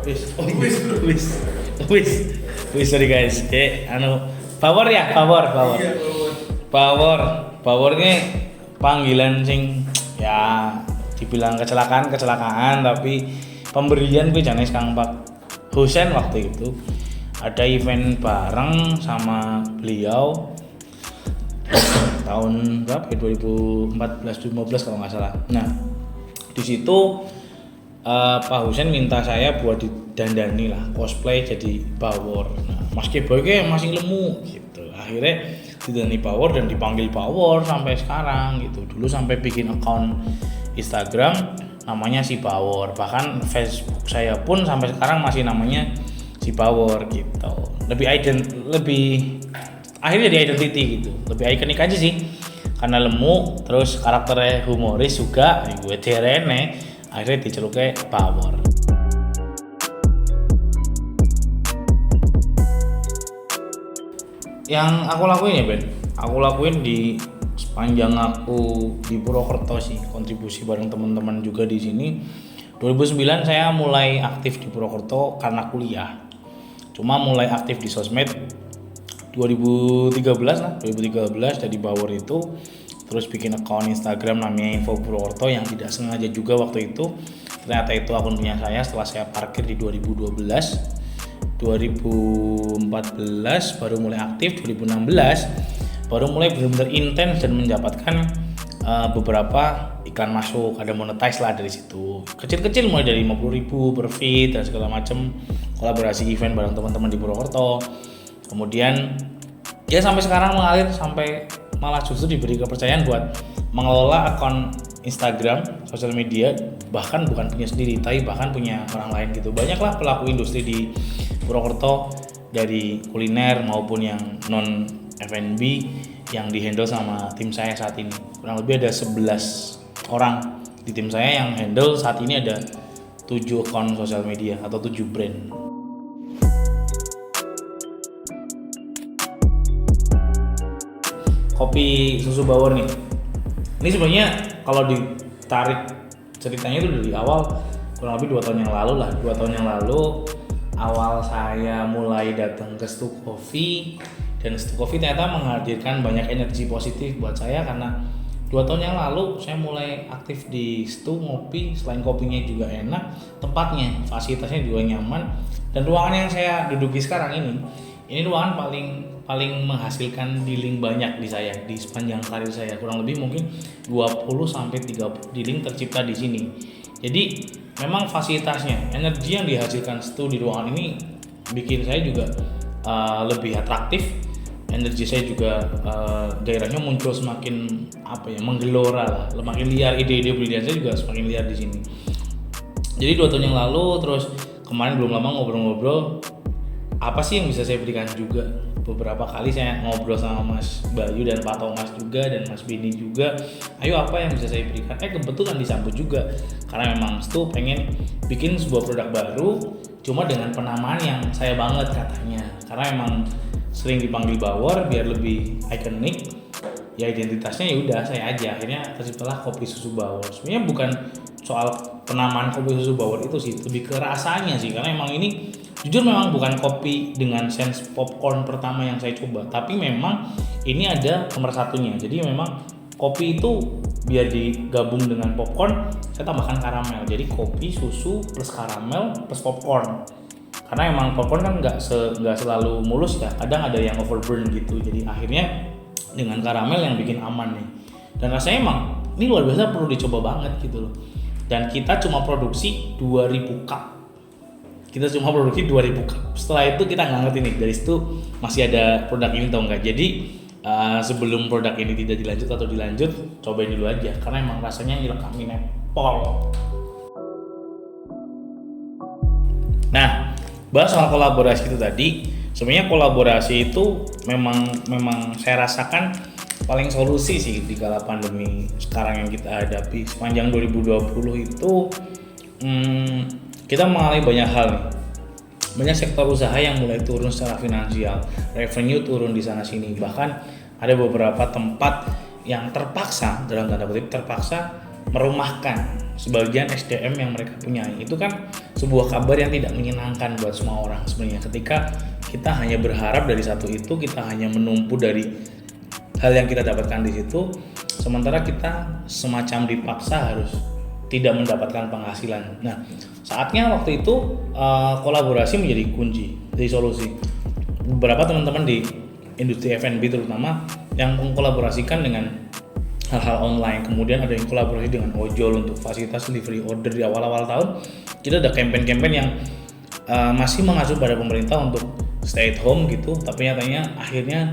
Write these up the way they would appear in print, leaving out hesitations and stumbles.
Wis sorry guys. Power ya, power. Powernya panggilan sing ya dibilang kecelakaan tapi pemberian gue janis Kang Pak Husen waktu itu ada event bareng sama beliau tahun berapa ya 2014-2015 kalau nggak salah. Nah di situ Pak Husen minta saya buat didandani lah cosplay jadi Power. Nah, Mas Keboy kayak masih lemu gitu. Akhirnya didandani Power dan dipanggil Power sampai sekarang gitu. Dulu sampai bikin account Instagram namanya si Power. Bahkan Facebook saya pun sampai sekarang masih namanya si Power gitu. Lebih akhirnya jadi identity gitu. Lebih ikonik aja sih. Karena lemu terus karakternya humoris juga, gue derene akhirnya diceluknya Power. Yang aku lakuin ya Ben, aku lakuin di sepanjang aku di Purwokerto sih, kontribusi bareng teman-teman juga di sini. 2009 saya mulai aktif di Purwokerto karena kuliah. Cuma mulai aktif di sosmed 2013 dari Power itu. Terus bikin account Instagram namanya Info Purwokerto yang tidak sengaja juga waktu itu. Ternyata itu akun punya saya setelah saya parkir di 2012. 2014 baru mulai aktif, 2016 baru mulai benar-benar intens dan mendapatkan beberapa ikan masuk, ada monetize lah dari situ. Kecil-kecil mulai dari 50.000 per feed dan segala macam, kolaborasi event bareng teman-teman di Purwokerto. Kemudian ya sampai sekarang mengalir sampai malah justru diberi kepercayaan buat mengelola akun Instagram, sosial media, bahkan bukan punya sendiri, tapi bahkan punya orang lain gitu. Banyaklah pelaku industri di Purwokerto dari kuliner maupun yang non F&B yang dihandle sama tim saya saat ini. Kurang lebih ada 11 orang di tim saya yang handle saat ini ada 7 akun sosial media atau 7 brand. Kopi susu Bawor nih. Ini sebenarnya kalau ditarik ceritanya itu dari awal kurang lebih 2 tahun yang lalu lah. 2 tahun yang lalu awal saya mulai datang ke Stu Coffee, dan Stu Coffee ternyata menghadirkan banyak energi positif buat saya karena 2 tahun yang lalu saya mulai aktif di Stu ngopi. Selain kopinya juga enak, tempatnya, fasilitasnya juga nyaman, dan ruangan yang saya duduki sekarang ini ruangan paling menghasilkan dealing banyak di saya di sepanjang karir saya. Kurang lebih mungkin 20-30 dealing tercipta di sini. Jadi memang fasilitasnya, energi yang dihasilkan Stu di ruangan ini bikin saya juga lebih atraktif. Energi saya juga daerahnya muncul semakin menggelora lah, semakin liar, ide-ide brilian saya juga semakin liar di sini. Jadi 2 tahun yang lalu, terus kemarin belum lama ngobrol-ngobrol apa sih yang bisa saya berikan juga. Beberapa kali saya ngobrol sama Mas Bayu dan Pak Thomas juga dan Mas Bini juga, ayo apa yang bisa saya berikan. Kebetulan disambut juga karena memang Stu pengen bikin sebuah produk baru cuma dengan penamaan yang saya banget katanya, karena memang sering dipanggil Bawor biar lebih ikonik ya, identitasnya ya udah saya aja. Akhirnya terciptalah kopi susu Bawor. Sebenarnya bukan soal penamaan kopi susu Bawor itu sih, lebih ke rasanya sih, karena emang ini jujur memang bukan kopi dengan sense popcorn pertama yang saya coba, tapi memang ini ada nomor satunya. Jadi memang kopi itu biar digabung dengan popcorn, saya tambahkan karamel. Jadi kopi, susu, plus karamel, plus popcorn. Karena emang popcorn kan nggak selalu mulus ya, kadang ada yang overburn gitu. Jadi akhirnya dengan karamel yang bikin aman nih. Dan rasanya emang ini luar biasa, perlu dicoba banget gitu loh. Dan kita cuma produksi 2000 cup. Setelah itu kita nggak ngerti nih dari situ masih ada produk ini atau enggak. Jadi sebelum produk ini tidak dilanjut atau dilanjut, cobain dulu aja karena emang rasanya nyelekamin Nepal. Nah, bahas soal kolaborasi itu tadi, sebenarnya kolaborasi itu memang saya rasakan paling solusi sih di kala pandemi sekarang yang kita hadapi. Sepanjang 2020 itu kita mengalami banyak hal nih. Banyak sektor usaha yang mulai turun secara finansial, revenue turun di sana sini. Bahkan ada beberapa tempat yang terpaksa, dalam tanda kutip terpaksa merumahkan sebagian SDM yang mereka punya. Itu kan sebuah kabar yang tidak menyenangkan buat semua orang sebenarnya, ketika kita hanya berharap dari satu itu, kita hanya menumpu dari hal yang kita dapatkan di situ, sementara kita semacam dipaksa harus tidak mendapatkan penghasilan. Nah, saatnya waktu itu kolaborasi menjadi kunci, jadi solusi. Beberapa teman-teman di industri F&B terutama yang mengkolaborasikan dengan hal-hal online, kemudian ada yang kolaborasi dengan ojol untuk fasilitas delivery order di awal-awal tahun. Kita ada campaign-campaign yang masih mengacu pada pemerintah untuk stay at home gitu, tapi nyatanya akhirnya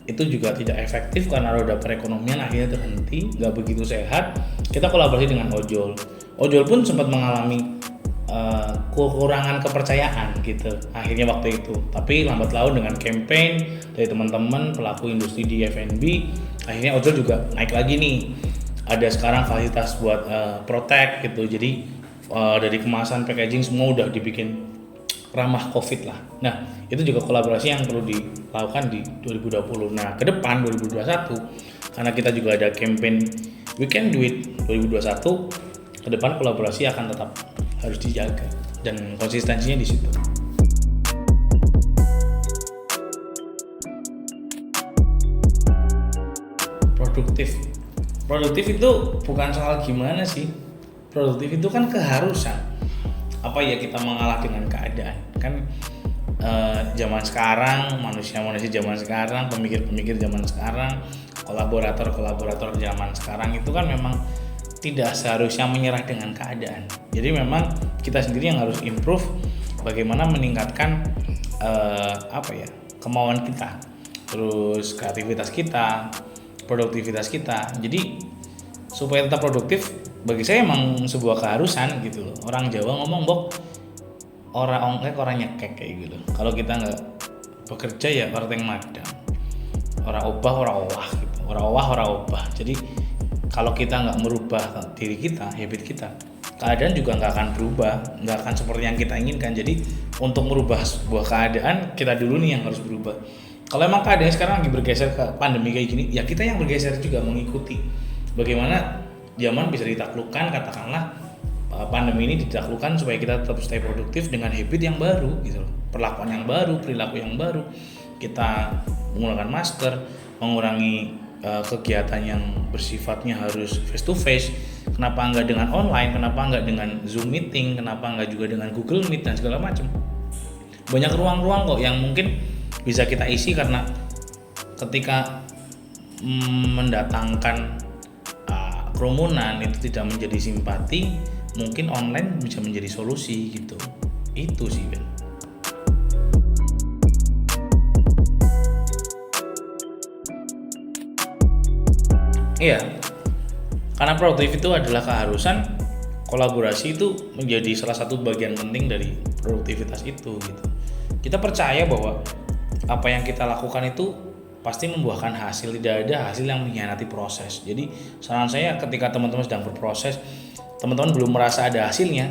itu juga tidak efektif karena roda perekonomian akhirnya terhenti, nggak begitu sehat. Kita kolaborasi dengan ojol pun sempat mengalami kekurangan kepercayaan gitu akhirnya waktu itu, tapi lambat laun dengan campaign dari teman-teman pelaku industri di F&B, akhirnya ojol juga naik lagi nih. Ada sekarang fasilitas buat protect gitu, jadi dari kemasan, packaging semua udah dibikin ramah COVID lah. Nah, itu juga kolaborasi yang perlu dilakukan di 2020. Nah, ke depan 2021 karena kita juga ada campaign We Can Do It 2021, ke depan kolaborasi akan tetap harus dijaga dan konsistensinya di situ. Produktif itu bukan soal gimana sih. Produktif itu kan keharusan. Apa ya, kita mengalah dengan keadaan kan. Zaman sekarang, manusia zaman sekarang, pemikir zaman sekarang, kolaborator zaman sekarang itu kan memang tidak seharusnya menyerah dengan keadaan. Jadi memang kita sendiri yang harus improve bagaimana meningkatkan kemauan kita, terus kreativitas kita, produktivitas kita. Jadi supaya tetap produktif, bagi saya emang sebuah keharusan gitu loh. Orang Jawa ngomong, "Bok, orang ongkek orang nyekek," kayak gitu. Kalau kita nggak bekerja ya parteng madang. Orang obah orang owah gitu. Orang owah orang obah. Jadi kalau kita nggak merubah diri kita, habit kita, keadaan juga nggak akan berubah, nggak akan seperti yang kita inginkan. Jadi untuk merubah sebuah keadaan, kita dulu nih yang harus berubah. Kalau emang keadaannya sekarang lagi bergeser ke pandemi kayak gini, ya kita yang bergeser juga mengikuti. Bagaimana zaman bisa ditaklukkan, katakanlah pandemi ini ditaklukkan supaya kita tetap stay produktif dengan habit yang baru gitu loh. Perlakuan yang baru, perilaku yang baru. Kita menggunakan masker, mengurangi kegiatan yang bersifatnya harus face to face. Kenapa enggak dengan online, kenapa enggak dengan Zoom meeting, kenapa enggak juga dengan Google Meet dan segala macam. Banyak ruang-ruang kok yang mungkin bisa kita isi, karena ketika mendatangkan kerumunan itu tidak menjadi simpati, mungkin online bisa menjadi solusi gitu. Itu sih Ben. Iya, karena produktif itu adalah keharusan, kolaborasi itu menjadi salah satu bagian penting dari produktivitas itu gitu. Kita percaya bahwa apa yang kita lakukan itu pasti membuahkan hasil, tidak ada hasil yang mengkhianati proses. Jadi saran saya, ketika teman-teman sedang berproses, teman-teman belum merasa ada hasilnya,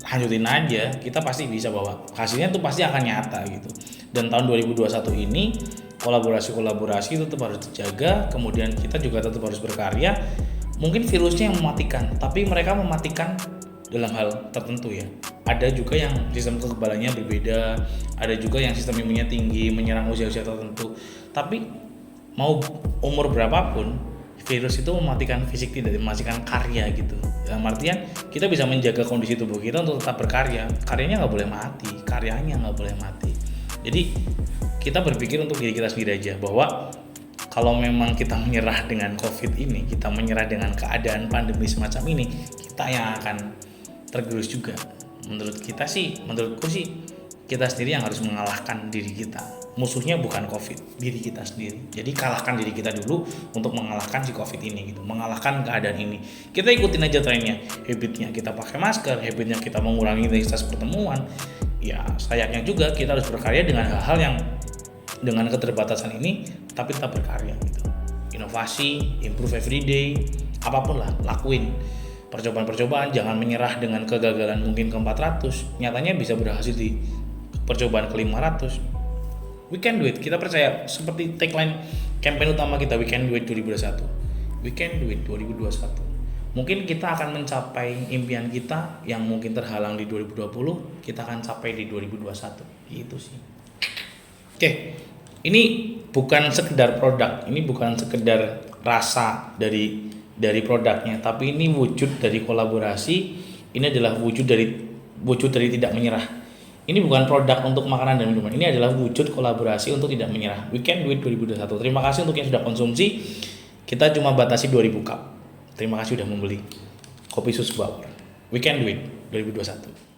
lanjutin aja, kita pasti bisa bahwa hasilnya tuh pasti akan nyata gitu. Dan tahun 2021 ini kolaborasi itu tetap harus dijaga, kemudian kita juga tetap harus berkarya. Mungkin virusnya yang mematikan, tapi mereka mematikan dalam hal tertentu ya. Ada juga yang sistem kekebalannya berbeda, ada juga yang sistem imunnya tinggi, menyerang usia-usia tertentu. Tapi mau umur berapapun, virus itu mematikan fisik, tidak mematikan karya gitu. Dalam artian kita bisa menjaga kondisi tubuh kita untuk tetap berkarya. Karyanya nggak boleh mati, karyanya nggak boleh mati. Jadi kita berpikir untuk diri kita sendiri aja, bahwa kalau memang kita menyerah dengan COVID ini, kita menyerah dengan keadaan pandemi semacam ini, kita yang akan tergerus juga. Menurutku sih kita sendiri yang harus mengalahkan diri kita. Musuhnya bukan COVID, diri kita sendiri. Jadi kalahkan diri kita dulu untuk mengalahkan si COVID ini gitu, mengalahkan keadaan ini. Kita ikutin aja trennya, habitnya kita pakai masker, habitnya kita mengurangi intensitas pertemuan. Ya sayangnya juga kita harus berkarya dengan hal-hal yang dengan keterbatasan ini, tapi tetap berkarya gitu. Inovasi, improve everyday, apapun lah, lakuin. Percobaan-percobaan, jangan menyerah dengan kegagalan mungkin ke 400, nyatanya bisa berhasil di percobaan ke 500. We can do it, kita percaya. Seperti tagline campaign utama kita, We Can Do It 2021. We Can Do It 2021. Mungkin kita akan mencapai impian kita yang mungkin terhalang di 2020, kita akan capai di 2021. Gitu sih. Oke. Ini bukan sekedar produk, ini bukan sekedar rasa dari produknya, tapi ini wujud dari kolaborasi. Ini adalah wujud dari tidak menyerah. Ini bukan produk untuk makanan dan minuman. Ini adalah wujud kolaborasi untuk tidak menyerah. We can do it 2021. Terima kasih untuk yang sudah konsumsi. Kita cuma batasi 2000 cup. Terima kasih sudah membeli kopi Sus Bauer. We can do it 2021.